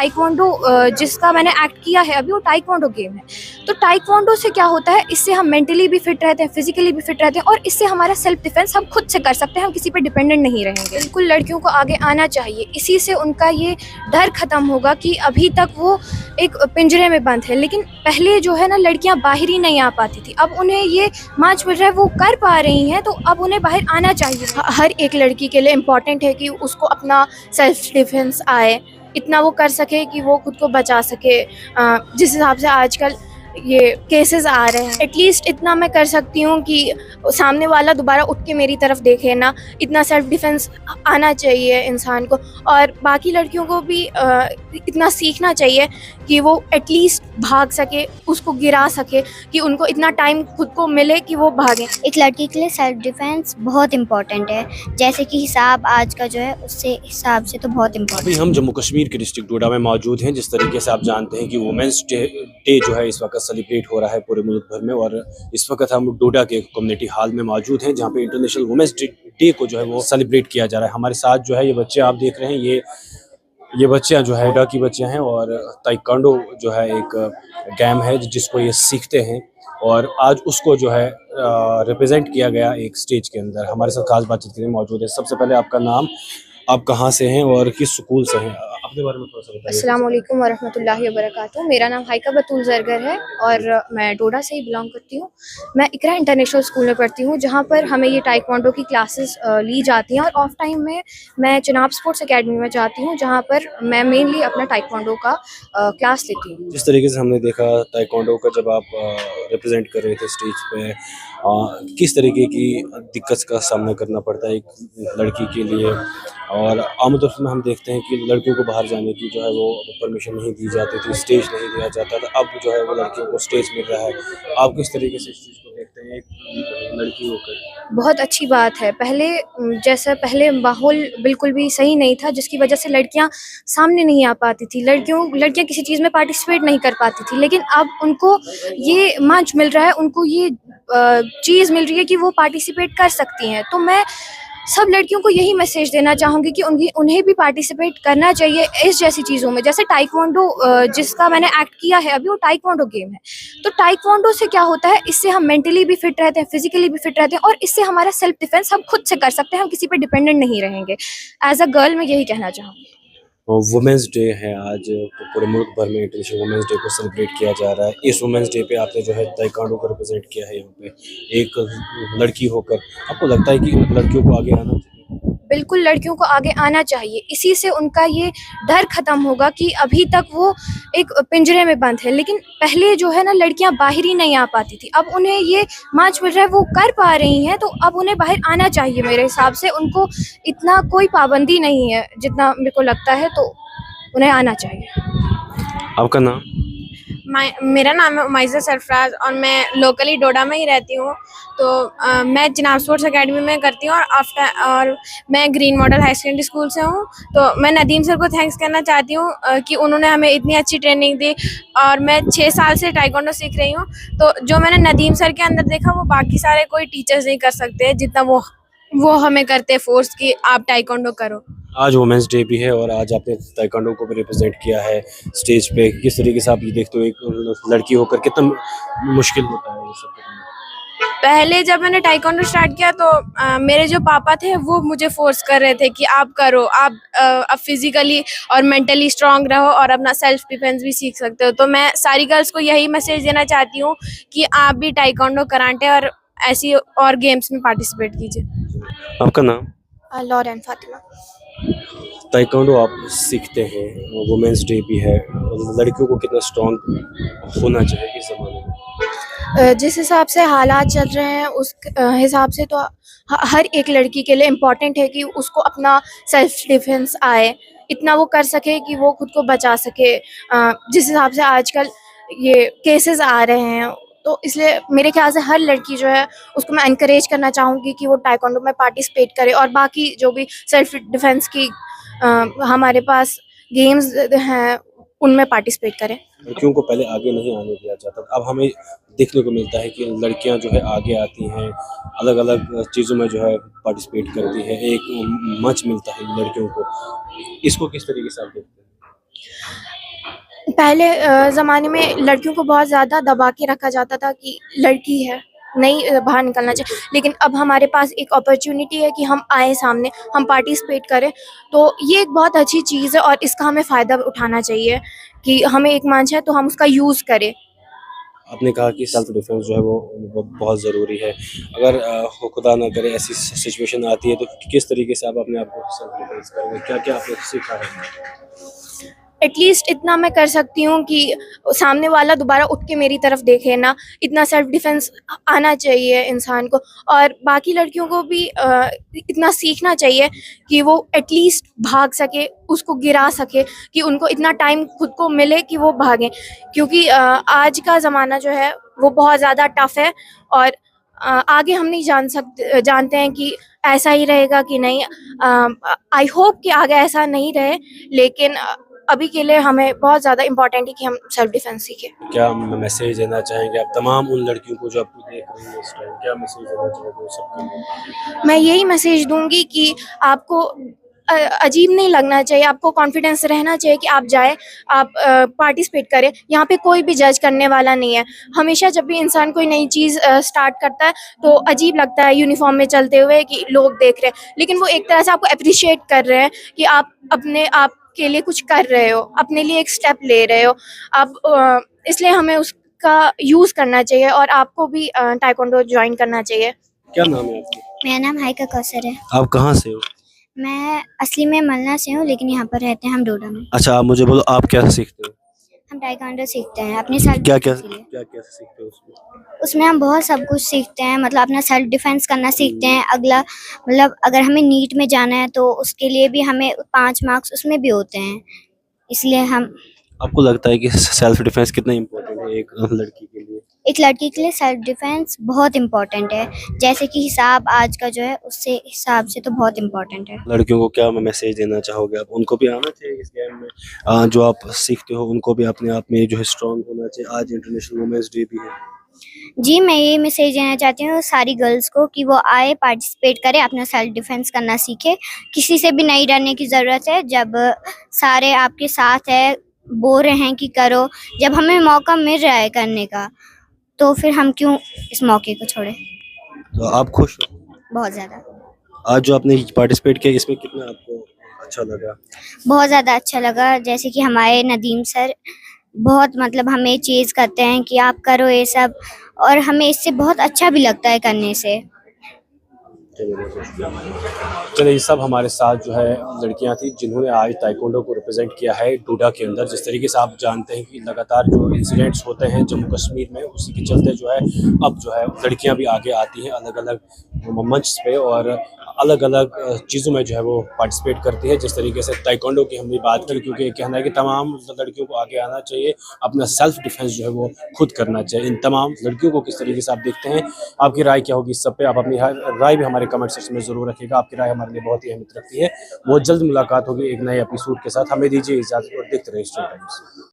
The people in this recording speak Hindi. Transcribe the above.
ताइक्वांडो जिसका मैंने एक्ट किया है अभी, वो ताइक्वांडो गेम है। तो ताइक्वांडो से क्या होता है, इससे हम मेंटली भी फिट रहते हैं, फिजिकली भी फिट रहते हैं, और इससे हमारा सेल्फ डिफेंस हम खुद से कर सकते हैं, हम किसी पे डिपेंडेंट नहीं रहेंगे। बिल्कुल लड़कियों को आगे आना चाहिए, इसी से उनका ये डर खत्म होगा कि अभी तक वो एक पिंजरे में बंद है। लेकिन पहले जो है ना, लड़कियां बाहर ही नहीं आ पाती थी, अब उन्हें ये मंच मिल रहा है, वो कर पा रही हैं, तो अब उन्हें बाहर आना चाहिए। हर एक लड़की के लिए इम्पॉर्टेंट है कि उसको अपना सेल्फ डिफेंस आए, इतना वो कर सके कि वो खुद को बचा सके। जिस हिसाब से आजकल ये केसेस आ रहे हैं, एटलीस्ट इतना मैं कर सकती हूँ कि सामने वाला दोबारा उठ के मेरी तरफ देखे ना, इतना सेल्फ डिफेंस आना चाहिए इंसान को। और बाकी लड़कियों को भी इतना सीखना चाहिए कि वो एटलीस्ट भाग सके, उसको गिरा सके, कि उनको इतना टाइम खुद को मिले कि वो भागें। एक लड़की के लिए सेल्फ डिफेंस बहुत इम्पोर्टेंट है, जैसे कि हिसाब आज का जो है उससे हिसाब से तो बहुत इम्पोर्टेंट। अभी हम जम्मू कश्मीर के डिस्ट्रिक्ट डोडा में मौजूद हैं। जिस तरीके से आप जानते हैं कि वुमेंस डे जो है इस वक्त सेलिब्रेट हो रहा है पूरे मुल्क भर में, और इस वक्त हम डोडा के कम्युनिटी हॉल में मौजूद हैं जहाँ पे इंटरनेशनल वुमेंस डे को जो है वो सेलिब्रेट किया जा रहा है। हमारे साथ जो है ये बच्चे आप देख रहे हैं, ये बच्चियाँ जो है डोडा की बच्चियाँ हैं, और ताइक्वांडो जो है एक गेम है जिसको ये सीखते हैं, और आज उसको जो है रिप्रेजेंट किया गया एक स्टेज के अंदर। हमारे साथ खास बातचीत के लिए मौजूद है। सबसे पहले आपका नाम, आप कहाँ से हैं और किस स्कूल से हैं, अपने बारे में थोड़ा सा बताइए। अस्सलाम वालेकुम वरहमतुल्लाहि वबरकातुहू। मेरा नाम हाइका बतूल जरगर है और मैं डोडा से ही बिलोंग करती हूँ। मैं इकरा इंटरनेशनल स्कूल में पढ़ती हूँ, जहाँ पर हमें ये ताइक्वांडो की क्लासेस ली जाती हैं, और ऑफ टाइम में मैं चिनाब स्पोर्ट्स एकेडमी में जाती हूँ, जहाँ पर मैं मेनली अपना ताइक्वांडो का क्लास लेती हूँ। जिस तरीके से हमने देखा ताइक्वांडो का, जब आप रिप्रेजेंट कर रहे थे स्टेज पे, किस तरीके की दिक्कत का सामना करना पड़ता है एक लड़की के लिए, और आमतौर पर हम देखते हैं कि लड़कियों को बाहर जाने की जो है वो परमिशन नहीं दी जाती थी, स्टेज नहीं दिया जाता था, अब जो है वो लड़कियों को स्टेज मिल रहा है। आप किस तरीके से इस चीज़ को देखते हैं एक लड़की होकर? बहुत अच्छी बात है। पहले माहौल बिल्कुल भी सही नहीं था, जिसकी वजह से लड़कियां सामने नहीं आ पाती थी, लड़कियां किसी चीज़ में पार्टिसिपेट नहीं कर पाती थी। लेकिन अब उनको ये मंच मिल रहा है, उनको ये चीज़ मिल रही है कि वो पार्टिसिपेट कर सकती हैं। तो मैं सब लड़कियों को यही मैसेज देना चाहूँगी कि उन्हें भी पार्टिसिपेट करना चाहिए इस जैसी चीज़ों में। जैसे ताइक्वांडो जिसका मैंने एक्ट किया है अभी, वो ताइक्वांडो गेम है। तो ताइक्वांडो से क्या होता है, इससे हम मेंटली भी फिट रहते हैं, फिजिकली भी फिट रहते हैं, और इससे हमारा सेल्फ डिफेंस हम खुद से कर सकते हैं, हम किसी पे डिपेंडेंट नहीं रहेंगे। एज अ गर्ल मैं यही कहना चाहूँगी। वुमेंस डे है आज, पूरे मुल्क भर में इंटरनेशनल वुमेंस डे को सेलिब्रेट किया जा रहा है। इस वुमेंस डे पे आपने जो है ताइक्वांडो को रिप्रेजेंट किया है यहाँ पे एक लड़की होकर, आपको लगता है कि लड़कियों को आगे आना चाहिए? बिल्कुल लड़कियों को आगे आना चाहिए, इसी से उनका ये डर खत्म होगा कि अभी तक वो एक पिंजरे में बंद है। लेकिन पहले जो है ना, लड़कियां बाहर ही नहीं आ पाती थी, अब उन्हें ये मंच मिल रहा है, वो कर पा रही हैं, तो अब उन्हें बाहर आना चाहिए। मेरे हिसाब से उनको इतना कोई पाबंदी नहीं है जितना मेरे को लगता है, तो उन्हें आना चाहिए। आपका नाम? मेरा नाम है उमाइजा सरफराज और मैं लोकली डोडा में ही रहती हूँ। तो मैं चिनाब स्पोर्ट्स एकेडमी में करती हूँ, और मैं green model high secondary school से हूँ। तो मैं नदीम सर को थैंक्स करना चाहती हूँ कि उन्होंने हमें इतनी अच्छी ट्रेनिंग दी, और मैं 6 साल से ताइक्वांडो सीख रही हूँ। तो जो मैंने नदीम सर के अंदर देखा, वो बाकी सारे कोई टीचर्स नहीं कर सकते जितना वो हमें करते फोर्स कि आप ताइक्वांडो करो। आज वुमेंस डे भी है और आज आपने ताइक्वांडो को भी रिप्रेजेंट किया है स्टेज पे। किस तरीके से आप ये देखते हो एक लड़की होकर कितना मुश्किल होता है ये सब करना? पहले जब मैंने ताइक्वांडो स्टार्ट किया तो मेरे जो पापा थे वो मुझे फोर्स कर रहे थे कि आप करो, आप अब फिजिकली और मेंटली स्ट्रांग रहो और अपना सेल्फ डिफेंस भी सीख सकते हो। तो मैं सारी गर्ल्स को यही मैसेज देना चाहती हूँ कि आप भी ताइक्वांडो, कराटे और ऐसी और गेम्स में पार्टिसिपेट कीजिए। आपका नाम? लॉरेन फातिमा। ताइक्वांडो आप सीखते हैं, वुमेंस डे भी है, लड़कियों को कितना स्ट्रांग होना चाहिए इस ज़माने में? जिस हिसाब से हालात चल रहे हैं उस हिसाब से तो हर एक लड़की के लिए इम्पॉर्टेंट है कि उसको अपना सेल्फ डिफेंस आए, इतना वो कर सके कि वो खुद को बचा सके। जिस हिसाब से आजकल ये केसेस आ रहे हैं, तो इसलिए मेरे ख्याल से हर लड़की जो है उसको मैं एनकरेज करना चाहूँगी कि वो ताइक्वांडो में पार्टिसिपेट करे, और बाकी जो भी सेल्फ डिफेंस की हमारे पास गेम्स हैं उनमें पार्टिसिपेट करें। लड़कियों को पहले आगे नहीं आने दिया जाता, अब हमें देखने को मिलता है कि लड़कियां जो है आगे आती हैं, अलग अलग चीज़ों में जो है पार्टिसिपेट करती है, एक मंच मिलता है लड़कियों को। इसको किस तरीके से आप देखते हैं? पहले ज़माने में लड़कियों को बहुत ज़्यादा दबा के रखा जाता था कि लड़की है, नहीं बाहर निकलना चाहिए। लेकिन अब हमारे पास एक अपॉर्चुनिटी है कि हम आए सामने, हम पार्टिसिपेट करें। तो ये एक बहुत अच्छी चीज़ है और इसका हमें फ़ायदा उठाना चाहिए कि हमें एक मंच है तो हम उसका यूज़ करें। आपने कहा कि सेल्फ डिफेंस जो है वो बहुत ज़रूरी है। अगर खुदा ना करे ऐसी सिचुएशन आती है तो किस तरीके से आप अपने आप को सेल्फ डिफेंस करोगे? क्या-क्या आपने सीखा है? एटलीस्ट इतना मैं कर सकती हूँ कि सामने वाला दोबारा उठ के मेरी तरफ देखे ना, इतना सेल्फ डिफेंस आना चाहिए इंसान को। और बाकी लड़कियों को भी इतना सीखना चाहिए कि वो एटलीस्ट भाग सके, उसको गिरा सके, कि उनको इतना टाइम खुद को मिले कि वो भागें। क्योंकि आज का ज़माना जो है वो बहुत ज़्यादा टफ है और आगे हम नहीं जानते हैं कि ऐसा ही रहेगा कि नहीं। आई होप कि आगे ऐसा नहीं रहे, लेकिन अभी के लिए हमें बहुत ज़्यादा इम्पोर्टेंट है कि हम सेल्फ डिफेंस सीखें। क्या मैसेज देना चाहेंगे आप तमाम उन लड़कियों को जो आपको देख रही हैं इस टाइम? क्या मैसेज देना चाहोगे सबके लिए? मैं यही मैसेज दूँगी कि आपको अजीब नहीं लगना चाहिए, आपको कॉन्फिडेंस रहना चाहिए कि आप जाएँ, आप पार्टिसिपेट करें। यहाँ पे कोई भी जज करने वाला नहीं है। हमेशा जब भी इंसान कोई नई चीज़ स्टार्ट करता है तो अजीब लगता है यूनिफ़ॉर्म में चलते हुए कि लोग देख रहे हैं। लेकिन वो एक तरह से आपको एप्रिशिएट कर रहे हैं कि आप अपने आप के लिए कुछ कर रहे हो, अपने लिए एक स्टेप ले रहे हो। आप इसलिए हमें उसका यूज़ करना चाहिए और आपको भी ताइक्वांडो जॉइन करना चाहिए। क्या नाम है आपका? मेरा नाम हाइका कौसर है। आप कहाँ से हो? मैं असली में मलना से हूँ, लेकिन यहाँ पर रहते हैं हम डोडा में। अच्छा, आप मुझे बोलो आप क्या सीखते हो? हम ताइक्वांडो सीखते हैं अपने सेल्फ क्या-क्या डिफेंस के लिए। क्या-क्या सीखते हो उसमें? उसमें हम बहुत सब कुछ सीखते हैं, मतलब अपना सेल्फ डिफेंस करना सीखते हैं। अगला मतलब अगर हमें नीट में जाना है तो उसके लिए भी हमें 5 मार्क्स उसमें भी होते हैं। इसलिए हम आपको लगता है कि सेल्फ डिफेंस कितना इम्पोर्टेंट है एक लड़की के लिए? एक लड़की के लिए सेल्फ डिफेंस बहुत इम्पोर्टेंट है। जैसे कि हिसाब आज का जो है उससे हिसाब से तो बहुत इम्पोर्टेंट है। लड़कियों को क्या मैसेज देना चाहोगे आप? उनको भी आना चाहिए इस गेम में? जो आप सीखते हो उनको भी अपने आप में जो है स्ट्रांग होना चाहिए। आज इंटरनेशनल वुमेन्स डे भी है। जी, मैं ये मैसेज देना चाहती हूँ सारी गर्ल्स को कि वो आए, पार्टिसिपेट करें, अपना सेल्फ डिफेंस करना सीखें। किसी से भी नहीं डरने की ज़रूरत है। जब सारे आपके साथ है, बोल रहे हैं कि करो, जब हमें मौका मिल रहा है करने का, तो फिर हम क्यों इस मौके को छोड़ें? तो आप खुश हो? बहुत ज़्यादा। आज जो आपने पार्टिसिपेट किया इसमें कितना आपको अच्छा लगा? बहुत ज़्यादा अच्छा लगा। जैसे कि हमारे नदीम सर बहुत मतलब हमें चीज़ करते हैं कि आप करो ये सब, और हमें इससे बहुत अच्छा भी लगता है करने से। चलिए, ये सब हमारे साथ जो है लड़कियां थी जिन्होंने आज ताइक्वांडो को रिप्रेजेंट किया है डोडा के अंदर। जिस तरीके से आप जानते हैं कि लगातार जो इंसिडेंट्स होते हैं जम्मू कश्मीर में, उसी के चलते जो है अब जो है लड़कियां भी आगे आती हैं अलग अलग मंच पे और अलग अलग चीज़ों में जो है वो पार्टिसिपेट करती है। जिस तरीके से ताइक्वांडो की हमने बात करी, क्योंकि ये कहना है कि तमाम लड़कियों को आगे आना चाहिए, अपना सेल्फ डिफेंस जो है वो खुद करना चाहिए। इन तमाम लड़कियों को किस तरीके से आप देखते हैं? आपकी राय क्या होगी इस सब पे? आप अपनी राय भी हमारे कमेंट सेक्शन में ज़रूर रखिएगा। आपकी राय हमारे लिए बहुत ही अहमियत रखती है। बहुत जल्द मुलाकात होगी एक नए एपिसोड के साथ। हमें दीजिए इजाज़त और देखते रहिए स्ट्रीट टाइम्स।